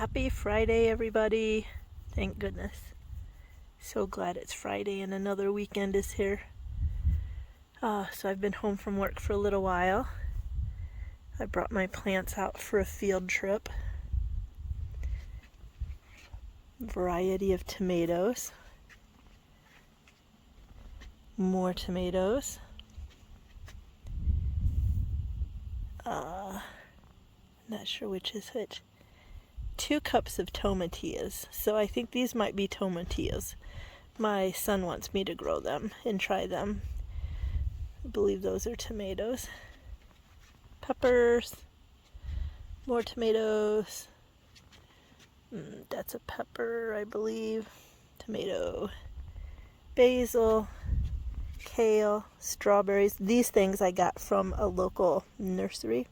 Happy Friday, everybody. Thank goodness. So glad it's Friday and another weekend is here. So I've been home from work for a little while. I brought my plants out for a field trip. Variety of tomatoes. More tomatoes. Not sure which is which. 2 cups of tomatillas. So I think these might be tomatillas. My son wants me to grow them and try them. I believe those are tomatoes. Peppers. More tomatoes. That's a pepper, I believe. Tomato. Basil. Kale. Strawberries. These things I got from a local nursery.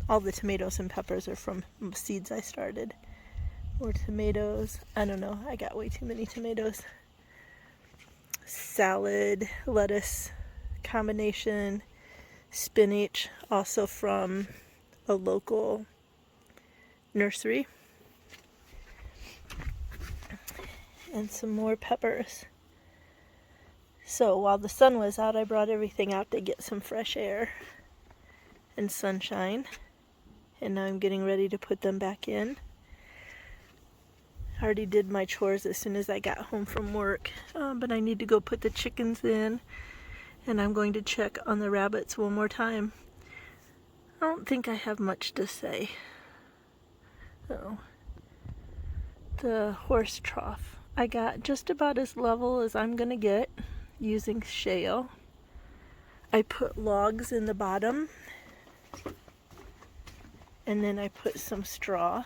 All the tomatoes and peppers are from seeds I started. More tomatoes. I don't know. I got way too many tomatoes. Salad, lettuce combination. Spinach, also from a local nursery. And some more peppers. So while the sun was out, I brought everything out to get some fresh air and sunshine. And now I'm getting ready to put them back in. I already did my chores as soon as I got home from work, but I need to go put the chickens in, and I'm going to check on the rabbits one more time. I don't think I have much to say. So, the horse trough. I got just about as level as I'm gonna get using shale. I put logs in the bottom, and then I put some straw.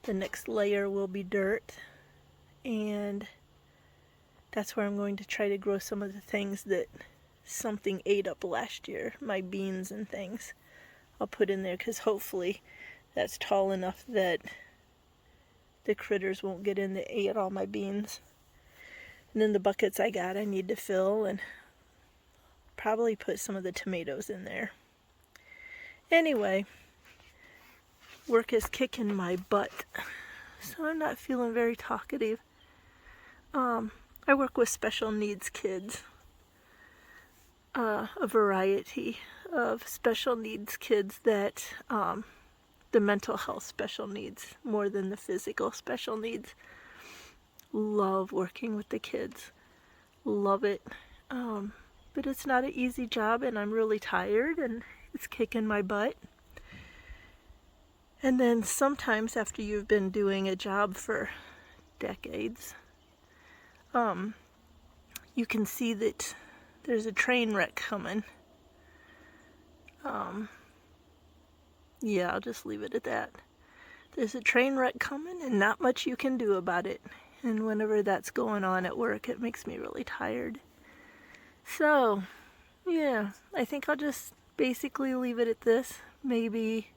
The next layer will be dirt, and that's where I'm going to try to grow some of the things that something ate up last year, my beans and things. I'll put in there because hopefully that's tall enough that the critters won't get in that ate all my beans. And then the buckets I got I need to fill, and probably put some of the tomatoes in there. Anyway, work is kicking my butt, so I'm not feeling very talkative. I work with special needs kids, a variety of special needs kids that, the mental health special needs more than the physical special needs. Love working with the kids, love it, but it's not an easy job, and I'm really tired, and it's kicking my butt. And then sometimes after you've been doing a job for decades, you can see that there's a train wreck coming. Yeah, I'll just leave it at that. There's a train wreck coming and not much you can do about it. And whenever that's going on at work, it makes me really tired. So, yeah, I think I'll just basically leave it at this. Maybe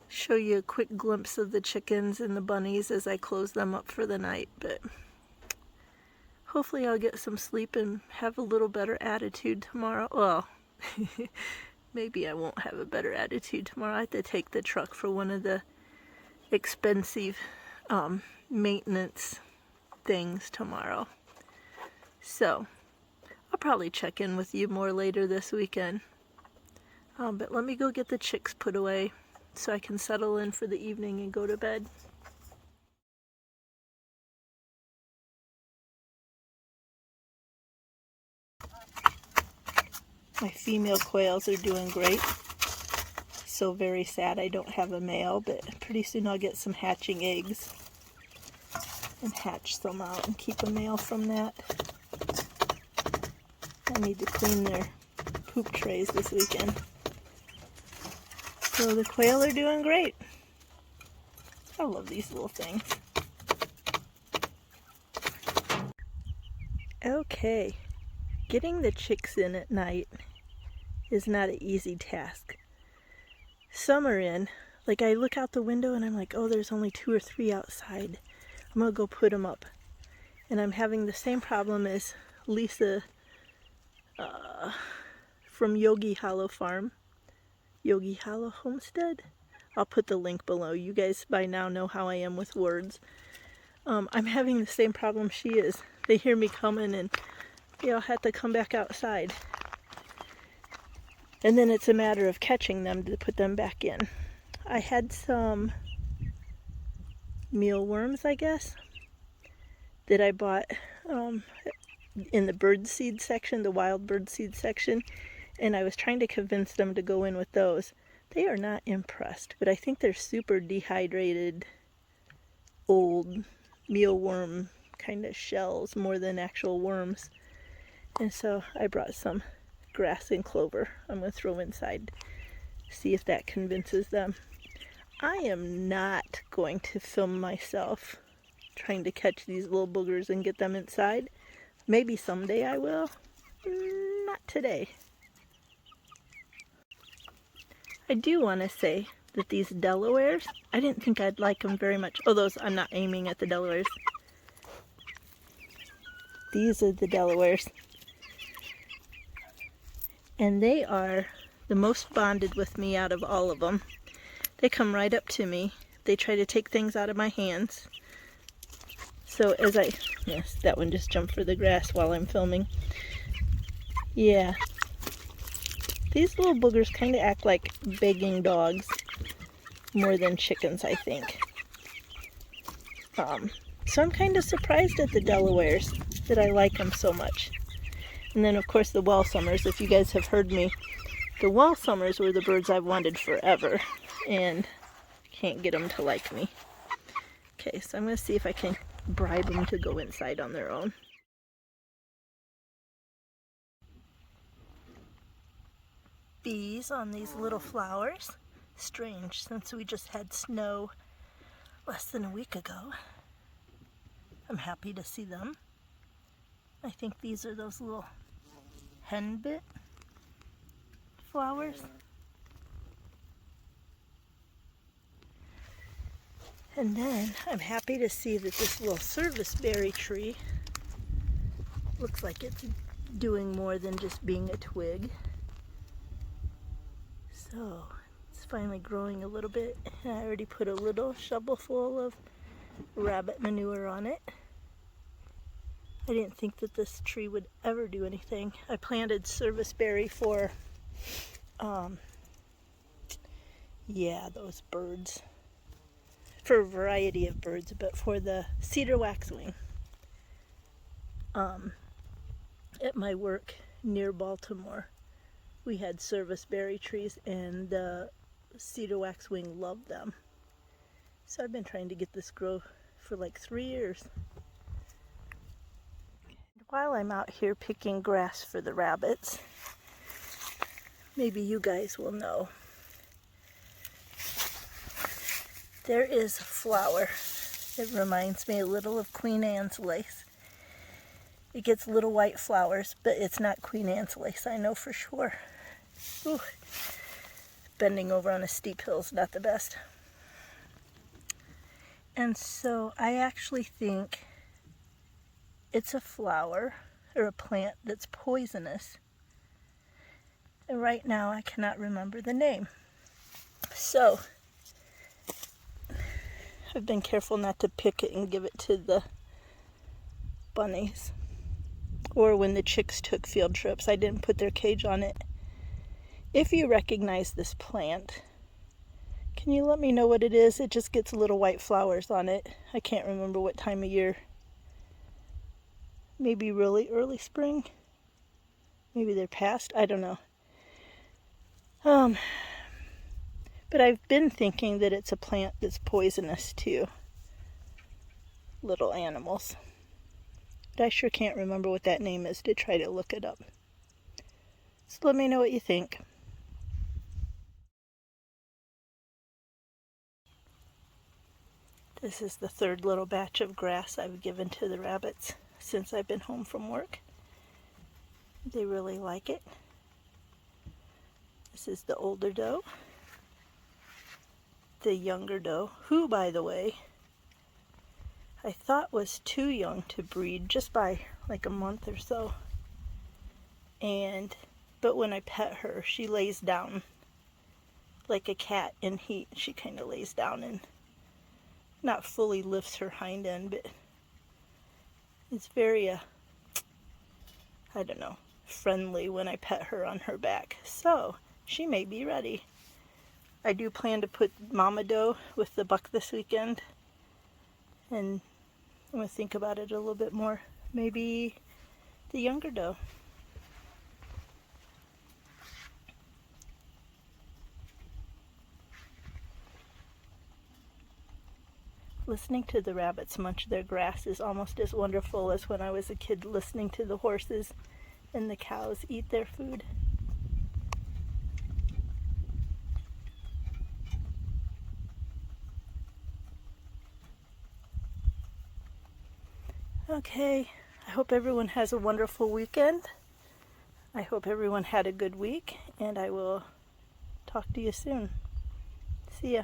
show you a quick glimpse of the chickens and the bunnies as I close them up for the night, but hopefully I'll get some sleep and have a little better attitude tomorrow. Well, maybe I won't have a better attitude tomorrow. I have to take the truck for one of the expensive maintenance things tomorrow. So I'll probably check in with you more later this weekend. But let me go get the chicks put away so I can settle in for the evening and go to bed. My female quails are doing great. So very sad I don't have a male, but pretty soon I'll get some hatching eggs and hatch some out and keep a male from that. I need to clean their poop trays this weekend. So the quail are doing great. I love these little things. Okay, getting the chicks in at night is not an easy task. Some are in. Like, I look out the window and I'm like, oh, there's only 2 or 3 outside. I'm gonna go put them up. And I'm having the same problem as Lisa from Yogi Hollow Farm. Yogi Hollow Homestead. I'll put the link below. You guys by now know how I am with words. I'm having the same problem she is. They hear me coming and I'll have to come back outside. And then it's a matter of catching them to put them back in. I had some mealworms, I guess, that I bought in the bird seed section, the wild bird seed section, and I was trying to convince them to go in with those. They are not impressed, but I think they're super dehydrated, old mealworm kind of shells more than actual worms. And so I brought some grass and clover I'm going to throw inside, see if that convinces them. I am not going to film myself trying to catch these little boogers and get them inside. Maybe someday I will. Not today. I do want to say that these Delawares, I didn't think I'd like them very much. Oh, those, I'm not aiming at the Delawares. These are the Delawares. And they are the most bonded with me out of all of them. They come right up to me. They try to take things out of my hands. So as yes, that one just jumped for the grass while I'm filming. Yeah. These little boogers kind of act like begging dogs more than chickens, I think. So I'm kind of surprised at the Delawares that I like them so much. And then of course the Wellsummers, if you guys have heard me, the Wellsummers were the birds I've wanted forever, and I can't get them to like me. Okay, so I'm going to see if I can bribe them to go inside on their own. Bees on these little flowers. Strange, since we just had snow less than a week ago. I'm happy to see them. I think these are those little henbit flowers. And then I'm happy to see that this little serviceberry tree looks like it's doing more than just being a twig. So it's finally growing a little bit. I already put a little shovelful of rabbit manure on it. I didn't think that this tree would ever do anything. I planted serviceberry for, those birds. For a variety of birds, but for the cedar waxwing. At my work near Baltimore, we had serviceberry trees, and the cedar waxwing loved them. So I've been trying to get this grow for like 3 years. While I'm out here picking grass for the rabbits, maybe you guys will know, there is a flower that reminds me a little of Queen Anne's lace. It gets little white flowers, but it's not Queen Anne's lace, I know for sure. Ooh. Bending over on a steep hill is not the best. And so I actually think it's a flower or a plant that's poisonous. And right now I cannot remember the name. So I've been careful not to pick it and give it to the bunnies. Or when the chicks took field trips, I didn't put their cage on it. If you recognize this plant, can you let me know what it is? It just gets little white flowers on it. I can't remember what time of year. Maybe really early spring. Maybe they're past. I don't know. But I've been thinking that it's a plant that's poisonous to little animals. But I sure can't remember what that name is to try to look it up. So let me know what you think. This is the third little batch of grass I've given to the rabbits since I've been home from work. They really like it. This is the older doe. The younger doe, who, by the way, I thought was too young to breed just by like a month or so. But when I pet her, she lays down like a cat in heat. She kind of lays down and not fully lifts her hind end, but it's very, I don't know, friendly when I pet her on her back. So she may be ready. I do plan to put Mama Doe with the buck this weekend, and I'm going to think about it a little bit more. Maybe the younger doe. Listening to the rabbits munch their grass is almost as wonderful as when I was a kid listening to the horses and the cows eat their food. Okay, I hope everyone has a wonderful weekend. I hope everyone had a good week, and I will talk to you soon. See ya.